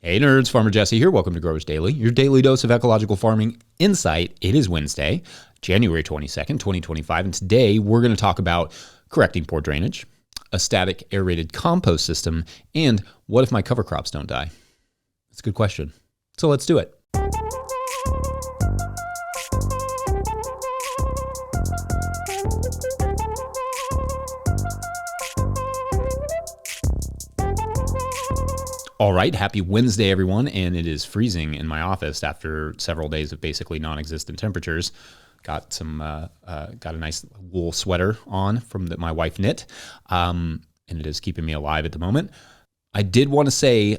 Hey nerds, Farmer Jesse here. Welcome to Growers Daily, your daily dose of ecological farming insight. It is Wednesday, January 22nd, 2025, and today we're going to talk about correcting poor drainage, a static aerated compost system, and what if my cover crops don't die? It's a good question. So let's do it. All right, happy Wednesday, everyone, and it is freezing in my office after several days of basically non-existent temperatures. Got a nice wool sweater on from that my wife knit, and it is keeping me alive at the moment. I did want to say,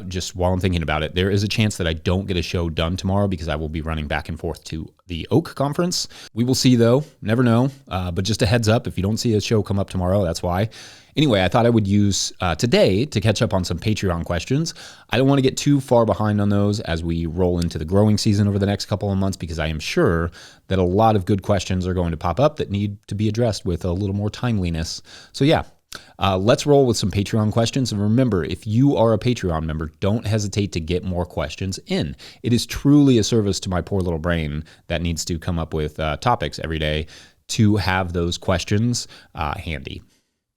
just while I'm thinking about it, there is a chance that I don't get a show done tomorrow because I will be running back and forth to the Oak Conference. We will see, though. Never know. But just a heads up, if you don't see a show come up tomorrow, that's why. Anyway, I thought I would use today to catch up on some Patreon questions. I don't want to get too far behind on those as we roll into the growing season over the next couple of months because I am sure that a lot of good questions are going to pop up that need to be addressed with a little more timeliness. So yeah. Let's roll with some Patreon questions. And remember, if you are a Patreon member, don't hesitate to get more questions in. It is truly a service to my poor little brain that needs to come up with topics every day to have those questions handy.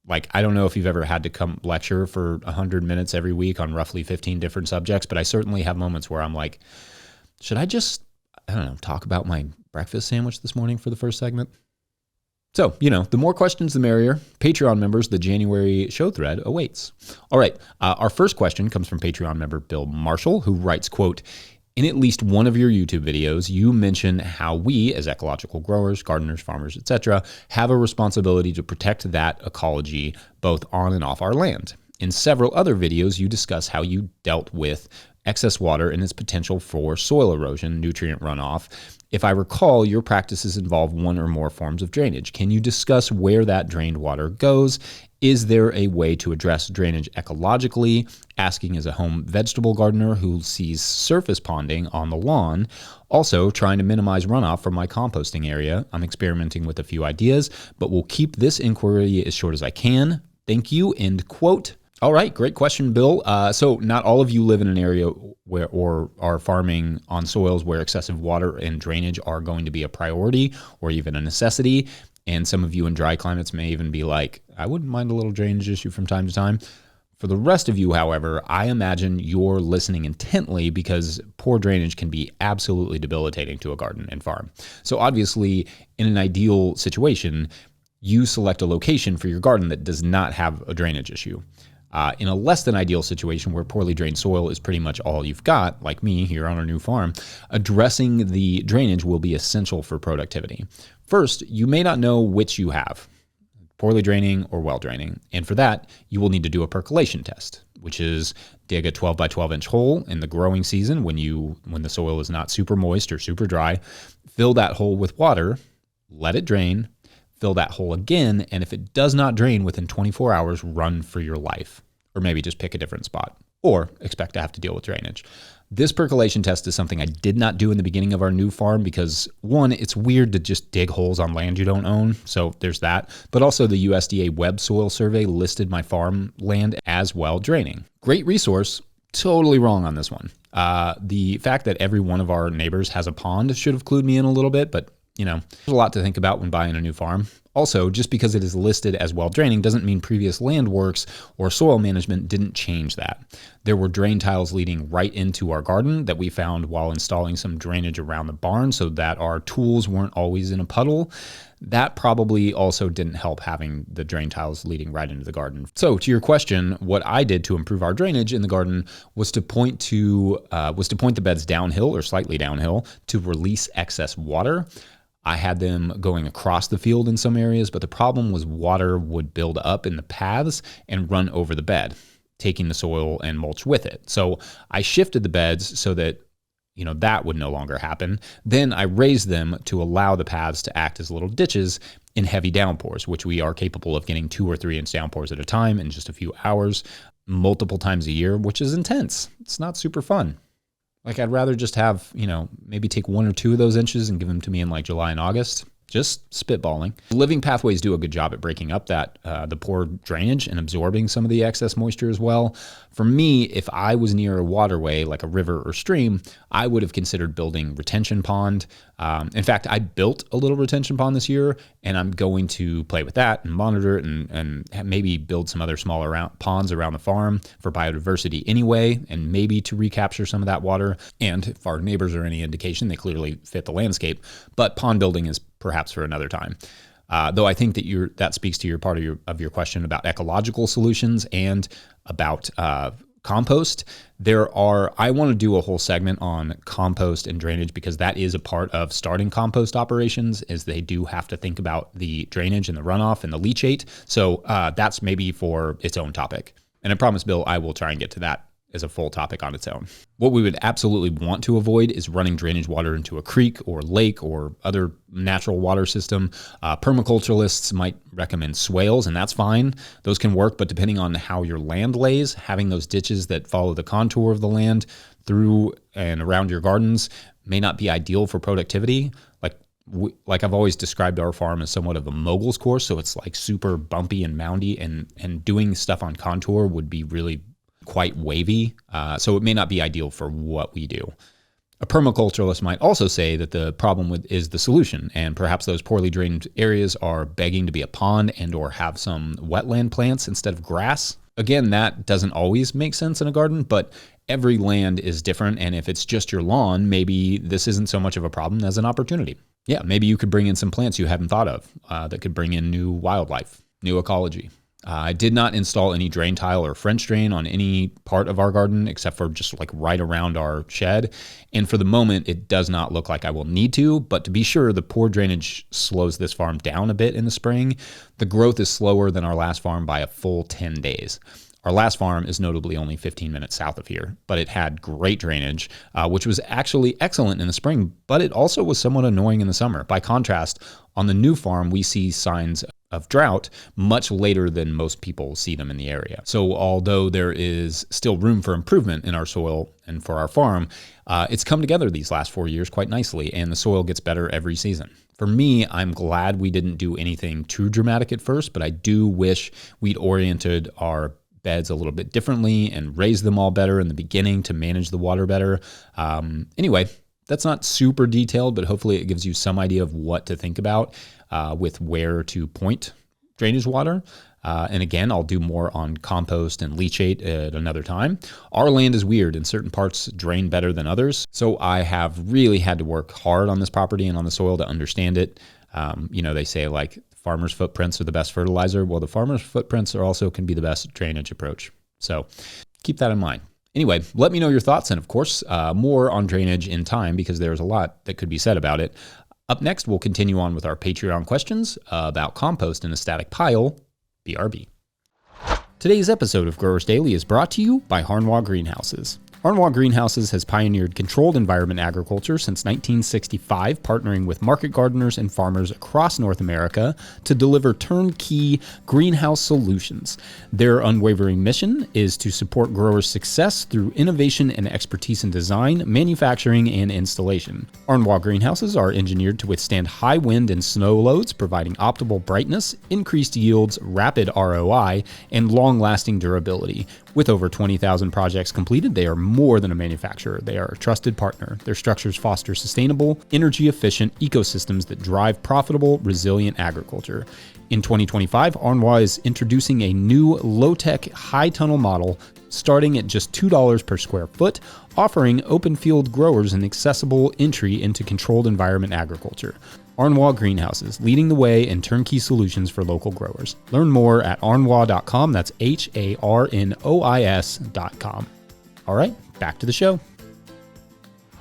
Like, I don't know if you've ever had to come lecture for 100 minutes every week on roughly 15 different subjects, but I certainly have moments where I'm like, should I just, talk about my breakfast sandwich this morning for the first segment? So, the more questions, the merrier. Patreon members, the January show thread awaits. All right, our first question comes from Patreon member Bill Marshall, who writes, quote, in at least one of your YouTube videos, you mention how we, as ecological growers, gardeners, farmers, etc., have a responsibility to protect that ecology both on and off our land. In several other videos, you discuss how you dealt with excess water and its potential for soil erosion, nutrient runoff. If I recall, your practices involve one or more forms of drainage. Can you discuss where that drained water goes? Is there a way to address drainage ecologically? Asking as a home vegetable gardener who sees surface ponding on the lawn. Also, trying to minimize runoff from my composting area. I'm experimenting with a few ideas, but will keep this inquiry as short as I can. Thank you, end quote. All right, great question, Bill. So not all of you live in an area where or are farming on soils where excessive water and drainage are going to be a priority or even a necessity. And some of you in dry climates may even be like, I wouldn't mind a little drainage issue from time to time. For the rest of you, however, I imagine you're listening intently because poor drainage can be absolutely debilitating to a garden and farm. So obviously, in an ideal situation, you select a location for your garden that does not have a drainage issue. In a less than ideal situation where poorly drained soil is pretty much all you've got, like me here on our new farm, addressing the drainage will be essential for productivity. First, you may not know which you have, poorly draining or well draining. And for that, you will need to do a percolation test, which is dig a 12 by 12 inch hole in the growing season when the soil is not super moist or super dry, fill that hole with water, let it drain, fill that hole again, and if it does not drain within 24 hours, run for your life. Or maybe just pick a different spot, or expect to have to deal with drainage. This percolation test is something I did not do in the beginning of our new farm because, one, it's weird to just dig holes on land you don't own, so there's that. But also the USDA Web Soil Survey listed my farm land as well draining. Great resource, totally wrong on this one. The fact that every one of our neighbors has a pond should have clued me in a little bit, but there's a lot to think about when buying a new farm. Also, just because it is listed as well draining doesn't mean previous land works or soil management didn't change that. There were drain tiles leading right into our garden that we found while installing some drainage around the barn so that our tools weren't always in a puddle. That probably also didn't help having the drain tiles leading right into the garden. So to your question, what I did to improve our drainage in the garden was to point the beds downhill or slightly downhill to release excess water. I had them going across the field in some areas, but the problem was water would build up in the paths and run over the bed, taking the soil and mulch with it. So I shifted the beds so that that would no longer happen. Then I raised them to allow the paths to act as little ditches in heavy downpours, which we are capable of getting 2 or 3 inch downpours at a time in just a few hours, multiple times a year, which is intense. It's not super fun. Like, I'd rather just have, maybe take 1 or 2 of those inches and give them to me in like July and August. Just spitballing. Living pathways do a good job at breaking up that the poor drainage and absorbing some of the excess moisture as well. For me, if I was near a waterway like a river or stream, I would have considered building retention pond. In fact, I built a little retention pond this year, and I'm going to play with that and monitor it and maybe build some other smaller ponds around the farm for biodiversity anyway, and maybe to recapture some of that water. And if our neighbors are any indication, they clearly fit the landscape. But pond building is perhaps for another time. Though I think that that speaks to your part of your question about ecological solutions and about compost. I want to do a whole segment on compost and drainage, because that is a part of starting compost operations, is they do have to think about the drainage and the runoff and the leachate. So that's maybe for its own topic. And I promise, Bill, I will try and get to that as a full topic on its own. What we would absolutely want to avoid is running drainage water into a creek or lake or other natural water system. Permaculturalists might recommend swales, and that's fine. Those can work, but depending on how your land lays, having those ditches that follow the contour of the land through and around your gardens may not be ideal for productivity. Like I've always described our farm as somewhat of a mogul's course, so it's like super bumpy and moundy, and doing stuff on contour would be really quite wavy, so it may not be ideal for what we do. A permaculturalist might also say that the problem is the solution, and perhaps those poorly drained areas are begging to be a pond and or have some wetland plants instead of grass. Again, that doesn't always make sense in a garden, but every land is different, and if it's just your lawn, maybe this isn't so much of a problem as an opportunity. Yeah, maybe you could bring in some plants you haven't thought of that could bring in new wildlife, new ecology. I did not install any drain tile or French drain on any part of our garden except for just like right around our shed. And for the moment, it does not look like I will need to, but to be sure, the poor drainage slows this farm down a bit in the spring. The growth is slower than our last farm by a full 10 days. Our last farm is notably only 15 minutes south of here, but it had great drainage, which was actually excellent in the spring, but it also was somewhat annoying in the summer. By contrast, on the new farm, we see signs of drought much later than most people see them in the area. So although there is still room for improvement in our soil and for our farm, it's come together these last 4 years quite nicely, and the soil gets better every season. For me, I'm glad we didn't do anything too dramatic at first, but I do wish we'd oriented our beds a little bit differently and raised them all better in the beginning to manage the water better. Anyway, that's not super detailed, but hopefully it gives you some idea of what to think about with where to point drainage water. And again, I'll do more on compost and leachate at another time. Our land is weird, and certain parts drain better than others. So I have really had to work hard on this property and on the soil to understand it. They say like farmers' footprints are the best fertilizer. Well, the farmers' footprints can be the best drainage approach. So keep that in mind. Anyway, let me know your thoughts, and of course, more on drainage in time, because there's a lot that could be said about it. Up next, we'll continue on with our Patreon questions about compost in a static pile, BRB. Today's episode of Growers Daily is brought to you by Harnwah Greenhouses. Harnwah Greenhouses has pioneered controlled environment agriculture since 1965, partnering with market gardeners and farmers across North America to deliver turnkey greenhouse solutions. Their unwavering mission is to support growers' success through innovation and expertise in design, manufacturing, and installation. Harnwah Greenhouses are engineered to withstand high wind and snow loads, providing optimal brightness, increased yields, rapid ROI, and long-lasting durability. With over 20,000 projects completed, they are more than a manufacturer. They are a trusted partner. Their structures foster sustainable, energy-efficient ecosystems that drive profitable, resilient agriculture. In 2025, Harnwah is introducing a new low-tech, high-tunnel model starting at just $2 per square foot, offering open field growers an accessible entry into controlled environment agriculture. Harnwah Greenhouses, leading the way in turnkey solutions for local growers. Learn more at harnwah.com. That's HARNOIS.com. All right, back to the show.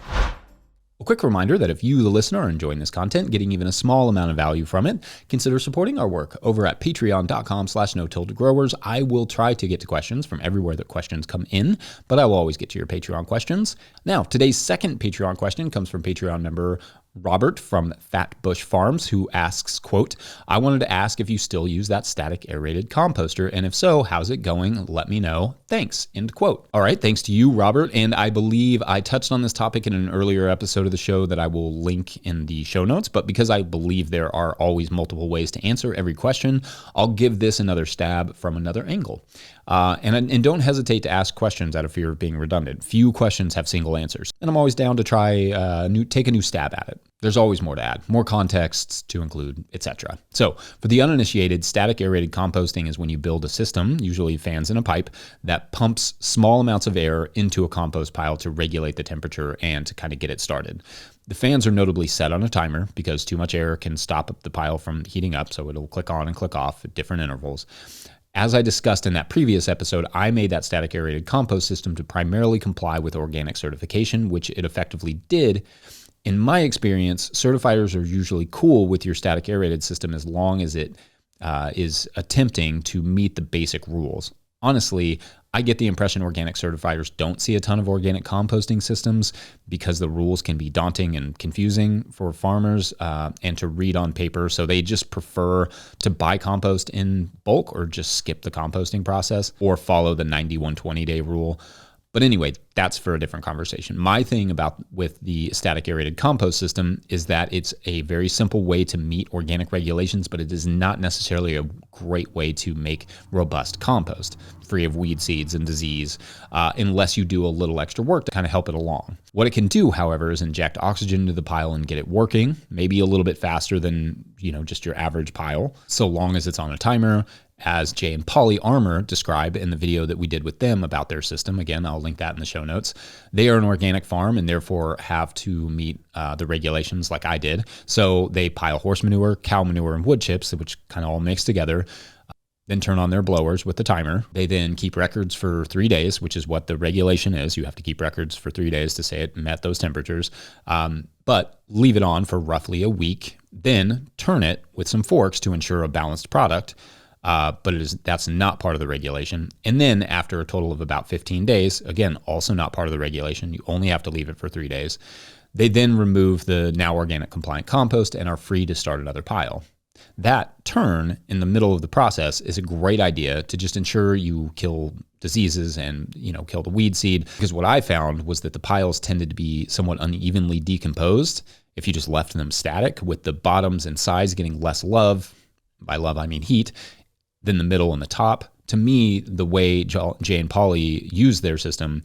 A quick reminder that if you, the listener, are enjoying this content, getting even a small amount of value from it, consider supporting our work over at patreon.com/NOTILL I will try to get to questions from everywhere that questions come in, but I will always get to your Patreon questions. Now, today's second Patreon question comes from Patreon member Robert from Fat Bush Farms, who asks, quote, I wanted to ask if you still use that static aerated composter, and if so, how's it going? Let me know. Thanks, end quote. All right, thanks to you, Robert. And I believe I touched on this topic in an earlier episode of the show that I will link in the show notes, but because I believe there are always multiple ways to answer every question, I'll give this another stab from another angle. And don't hesitate to ask questions out of fear of being redundant. Few questions have single answers, and I'm always down to try take a new stab at it. There's always more to add, more contexts to include, etc. So for the uninitiated, static aerated composting is when you build a system, usually fans in a pipe, that pumps small amounts of air into a compost pile to regulate the temperature and to kind of get it started. The fans are notably set on a timer because too much air can stop the pile from heating up, so it'll click on and click off at different intervals. As I discussed in that previous episode, I made that static aerated compost system to primarily comply with organic certification, which it effectively did. In my experience, certifiers are usually cool with your static aerated system as long as it is attempting to meet the basic rules. Honestly, I get the impression organic certifiers don't see a ton of organic composting systems because the rules can be daunting and confusing for farmers and to read on paper. So they just prefer to buy compost in bulk or just skip the composting process or follow the 90-120 day rule. But anyway, that's for a different conversation. My thing with the static aerated compost system is that it's a very simple way to meet organic regulations, but it is not necessarily a great way to make robust compost, free of weed seeds and disease, unless you do a little extra work to kind of help it along. What it can do, however, is inject oxygen into the pile and get it working, maybe a little bit faster than, just your average pile, so long as it's on a timer, as Jay and Polly Armour describe in the video that we did with them about their system. Again, I'll link that in the show notes. They are an organic farm and therefore have to meet the regulations like I did. So they pile horse manure, cow manure, and wood chips, which kind of all mix together, then turn on their blowers with the timer. They then keep records for 3 days, which is what the regulation is. You have to keep records for 3 days to say it met those temperatures, but leave it on for roughly a week, then turn it with some forks to ensure a balanced product. But that's not part of the regulation. And then after a total of about 15 days, again, also not part of the regulation, you only have to leave it for 3 days. They then remove the now organic compliant compost and are free to start another pile. That turn in the middle of the process is a great idea to just ensure you kill diseases and, kill the weed seed. Because what I found was that the piles tended to be somewhat unevenly decomposed if you just left them static, with the bottoms and sides getting less love. By love, I mean heat. Than the middle and the top. To me, the way Jay and Polly use their system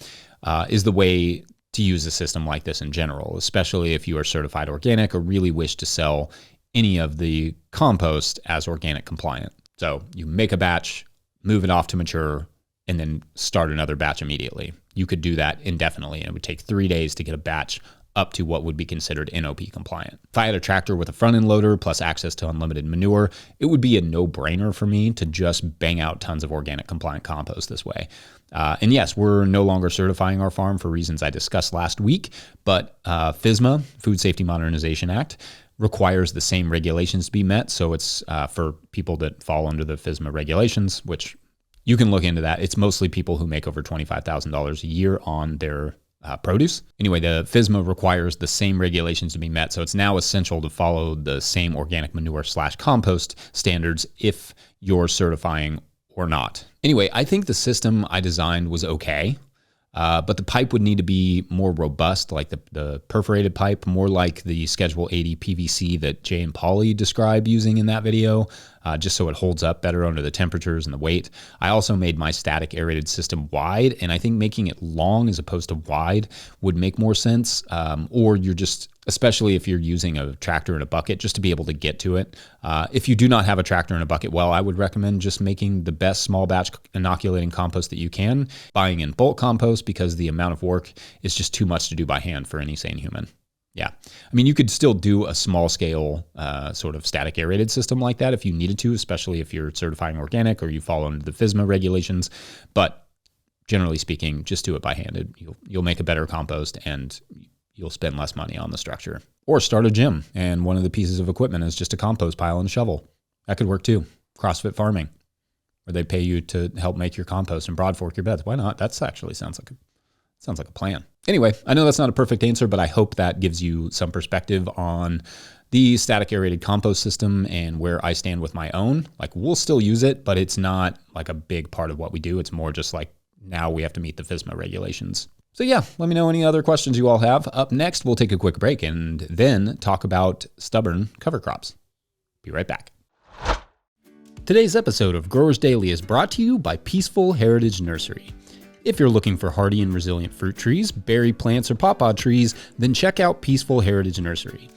is the way to use a system like this in general, especially if you are certified organic or really wish to sell any of the compost as organic compliant. So you make a batch, move it off to mature, and then start another batch immediately. You could do that indefinitely, and it would take 3 days to get a batch up to what would be considered NOP compliant. If I had a tractor with a front end loader plus access to unlimited manure, it would be a no-brainer for me to just bang out tons of organic compliant compost this way. And yes, we're no longer certifying our farm for reasons I discussed last week, but FSMA, Food Safety Modernization Act, requires the same regulations to be met. So it's for people that fall under the FSMA regulations, which you can look into that. It's mostly people who make over $25,000 a year on their produce. Anyway, the FSMA requires the same regulations to be met, so it's now essential to follow the same organic manure/compost standards if you're certifying or not. Anyway, I think the system I designed was okay, but the pipe would need to be more robust, like the perforated pipe, more like the Schedule 80 PVC that Jay and Polly describe using in that video, just so it holds up better under the temperatures and the weight. I also made my static aerated system wide, and I think making it long as opposed to wide would make more sense, or you're just, especially if you're using a tractor and a bucket, just to be able to get to it. If you do not have a tractor and a bucket, well, I would recommend just making the best small batch inoculating compost that you can, buying in bulk compost, because the amount of work is just too much to do by hand for any sane human. Yeah. I mean, you could still do a small scale sort of static aerated system like that if you needed to, especially if you're certifying organic or you fall under the FSMA regulations. But generally speaking, just do it by hand. You'll make a better compost and you'll spend less money on the structure. Or start a gym, and one of the pieces of equipment is just a compost pile and a shovel. That could work too. CrossFit farming, where they pay you to help make your compost and broad fork your beds. Why not? That's actually sounds like a plan. Anyway, I know that's not a perfect answer, but I hope that gives you some perspective on the static aerated compost system and where I stand with my own. Like, we'll still use it, but it's not like a big part of what we do. It's more just like now we have to meet the FSMA regulations. So yeah, let me know any other questions you all have. Up next, we'll take a quick break and then talk about stubborn cover crops. Be right back. Today's episode of Growers Daily is brought to you by Peaceful Heritage Nursery. If you're looking for hardy and resilient fruit trees, berry plants, or pawpaw trees, then check out Peaceful Heritage Nursery.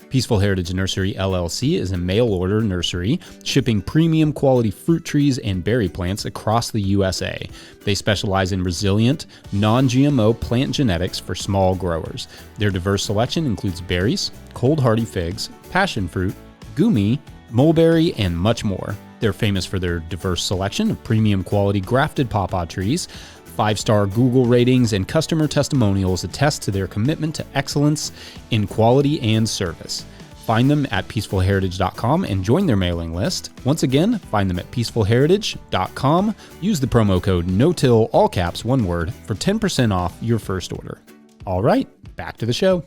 Peaceful Heritage Nursery LLC is a mail-order nursery shipping premium quality fruit trees and berry plants across the USA. They specialize in resilient, non-GMO plant genetics for small growers. Their diverse selection includes berries, cold hardy figs, passion fruit, gumi, mulberry, and much more. They're famous for their diverse selection of premium quality grafted pawpaw trees. 5-star Google ratings and customer testimonials attest to their commitment to excellence in quality and service. Find them at peacefulheritage.com and join their mailing list. Once again, find them at peacefulheritage.com. Use the promo code NOTILL, all caps, one word, for 10% off your first order. All right, back to the show.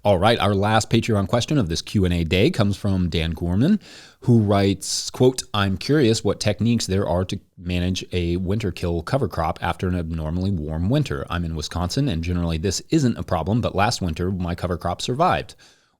All right, our last Patreon question of this Q&A day comes from Dan Gorman, who writes, quote, "I'm curious what techniques there are to manage a winter kill cover crop after an abnormally warm winter. I'm in Wisconsin, and generally this isn't a problem, but last winter my cover crop survived.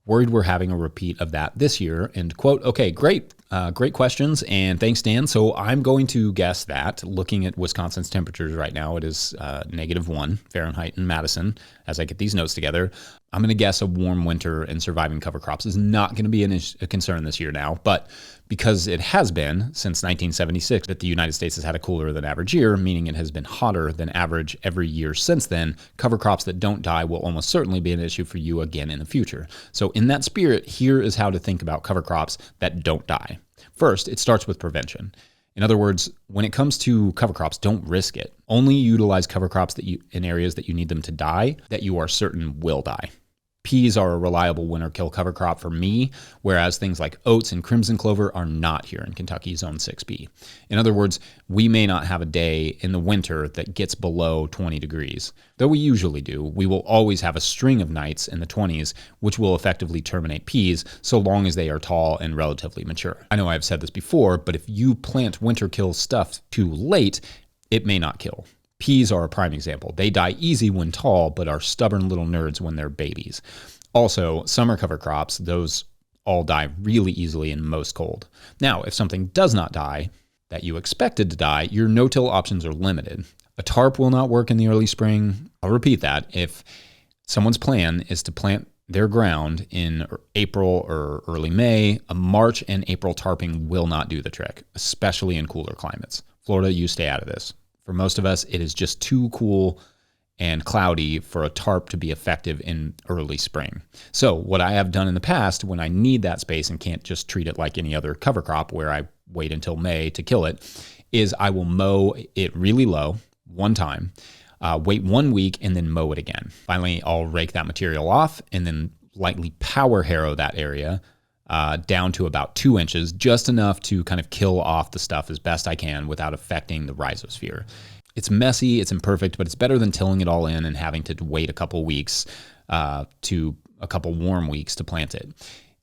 Worried we're having a repeat of that this year," end quote. Okay, great. Great questions, and thanks, Dan. So I'm going to guess that, looking at Wisconsin's temperatures right now, it is -1 Fahrenheit in Madison as I get these notes together. I'm going to guess a warm winter and surviving cover crops is not going to be a concern this year now, but because it has been since 1976 that the United States has had a cooler than average year, meaning it has been hotter than average every year since then, cover crops that don't die will almost certainly be an issue for you again in the future. So in that spirit, here is how to think about cover crops that don't die. First, it starts with prevention. In other words, when it comes to cover crops, don't risk it. Only utilize cover crops in areas that you need them to die, that you are certain will die. Peas are a reliable winter kill cover crop for me, whereas things like oats and crimson clover are not here in Kentucky Zone 6B. In other words, we may not have a day in the winter that gets below 20 degrees. Though we usually do, we will always have a string of nights in the 20s, which will effectively terminate peas so long as they are tall and relatively mature. I know I've said this before, but if you plant winter kill stuff too late, it may not kill. Peas are a prime example. They die easy when tall, but are stubborn little nerds when they're babies. Also, summer cover crops, those all die really easily in most cold. Now, if something does not die that you expected to die, your no-till options are limited. A tarp will not work in the early spring. I'll repeat that. If someone's plan is to plant their ground in April or early May, a March and April tarping will not do the trick, especially in cooler climates. Florida, you stay out of this. For most of us, it is just too cool and cloudy for a tarp to be effective in early spring. So what I have done in the past when I need that space and can't just treat it like any other cover crop where I wait until May to kill it, is I will mow it really low one time, wait 1 week, and then mow it again. Finally, I'll rake that material off and then lightly power harrow that area down to about 2 inches, just enough to kind of kill off the stuff as best I can without affecting the rhizosphere. It's messy, it's imperfect, but it's better than tilling it all in and having to wait a couple weeks to a couple warm weeks to plant it.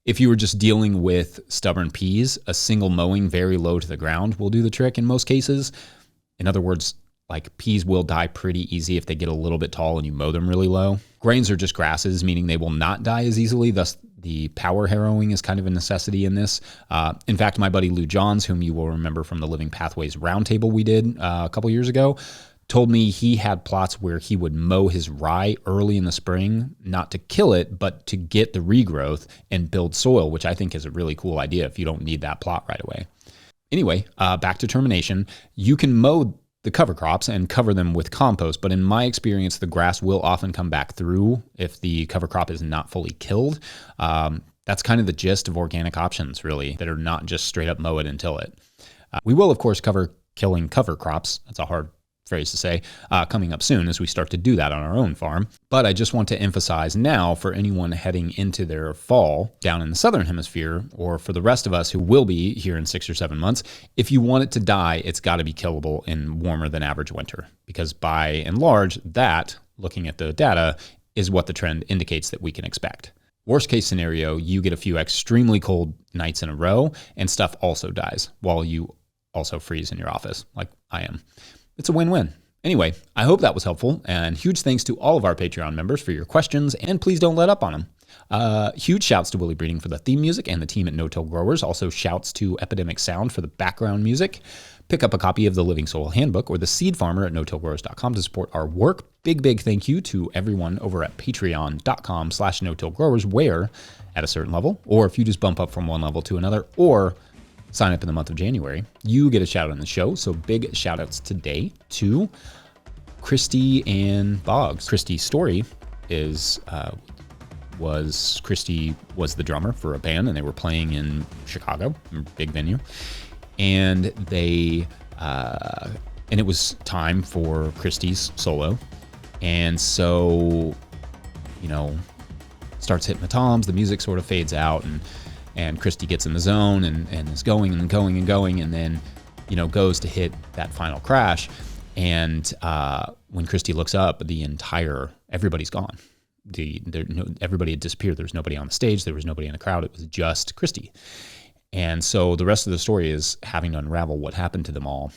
If you were just dealing with stubborn peas, a single mowing very low to the ground will do the trick in most cases. In other words, like peas will die pretty easy if they get a little bit tall and you mow them really low. Grains are just grasses, meaning they will not die as easily. Thus, the power harrowing is kind of a necessity in this. In fact, my buddy Lou Johns, whom you will remember from the Living Pathways Roundtable we did a couple years ago, told me he had plots where he would mow his rye early in the spring, not to kill it, but to get the regrowth and build soil, which I think is a really cool idea if you don't need that plot right away. Anyway, back to termination. You can mow the cover crops and cover them with compost, but in my experience, the grass will often come back through if the cover crop is not fully killed. That's kind of the gist of organic options, really, that are not just straight up mow it and till it. We will, of course, cover killing cover crops. That's a hard phrase to say, coming up soon as we start to do that on our own farm. But I just want to emphasize now for anyone heading into their fall down in the southern hemisphere, or for the rest of us who will be here in 6 or 7 months, if you want it to die, it's got to be killable in warmer than average winter, because by and large, that, looking at the data, is what the trend indicates that we can expect. Worst case scenario, you get a few extremely cold nights in a row and stuff also dies while you also freeze in your office like I am. It's a win-win. Anyway, I hope that was helpful, and huge thanks to all of our Patreon members for your questions, and please don't let up on them. Huge shouts to Willie Breeding for the theme music and the team at No-Till Growers. Also shouts to Epidemic Sound for the background music. Pick up a copy of the Living Soil Handbook or the Seed Farmer at notillgrowers.com to support our work. Big thank you to everyone over at patreon.com/no-till-growers, where at a certain level, or if you just bump up from one level to another, or sign up in the month of January, you get a shout out on the show. So big shout outs today to Christy and Boggs. Christy's story is, Christy was the drummer for a band, and they were playing in Chicago, a big venue. And they, and it was time for Christy's solo. And so, starts hitting the toms, the music sort of fades out, and Christy gets in the zone and is going and going and going, and then, goes to hit that final crash. And when Christy looks up, everybody's gone. Everybody had disappeared. There was nobody on the stage. There was nobody in the crowd. It was just Christy. And so the rest of the story is having to unravel what happened to them all.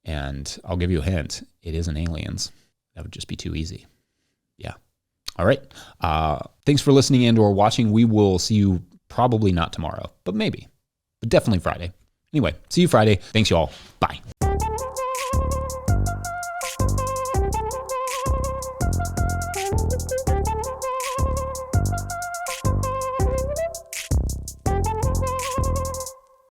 And I'll give you a hint. It isn't aliens. That would just be too easy. Yeah. All right. Thanks for listening and or watching. We will see you probably not tomorrow, but maybe. But definitely Friday. Anyway, see you Friday. Thanks, you all. Bye.